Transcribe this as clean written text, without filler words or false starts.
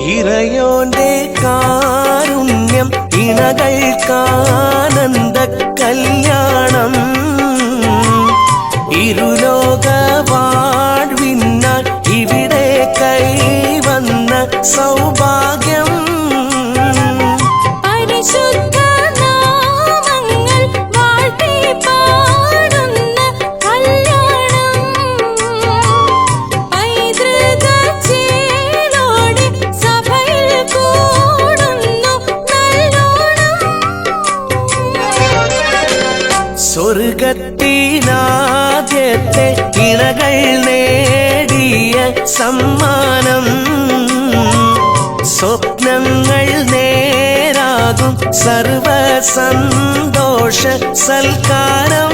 ഇറയോന്റെ കാരുണ്യം ഇണകൾക്കാനന്ദ കല്യാണം ഇരുലോക വാഴ്വിന്നാൽ ഇവിടെ കൈവന്ന സൗഭാഗ്യം സ്വർഗത്തിനാദ്യത്തെ ഇണകൾ നേടിയ സമ്മാനം സ്വപ്നങ്ങൾ നേരാകും സർവ സന്തോഷ സൽക്കാരം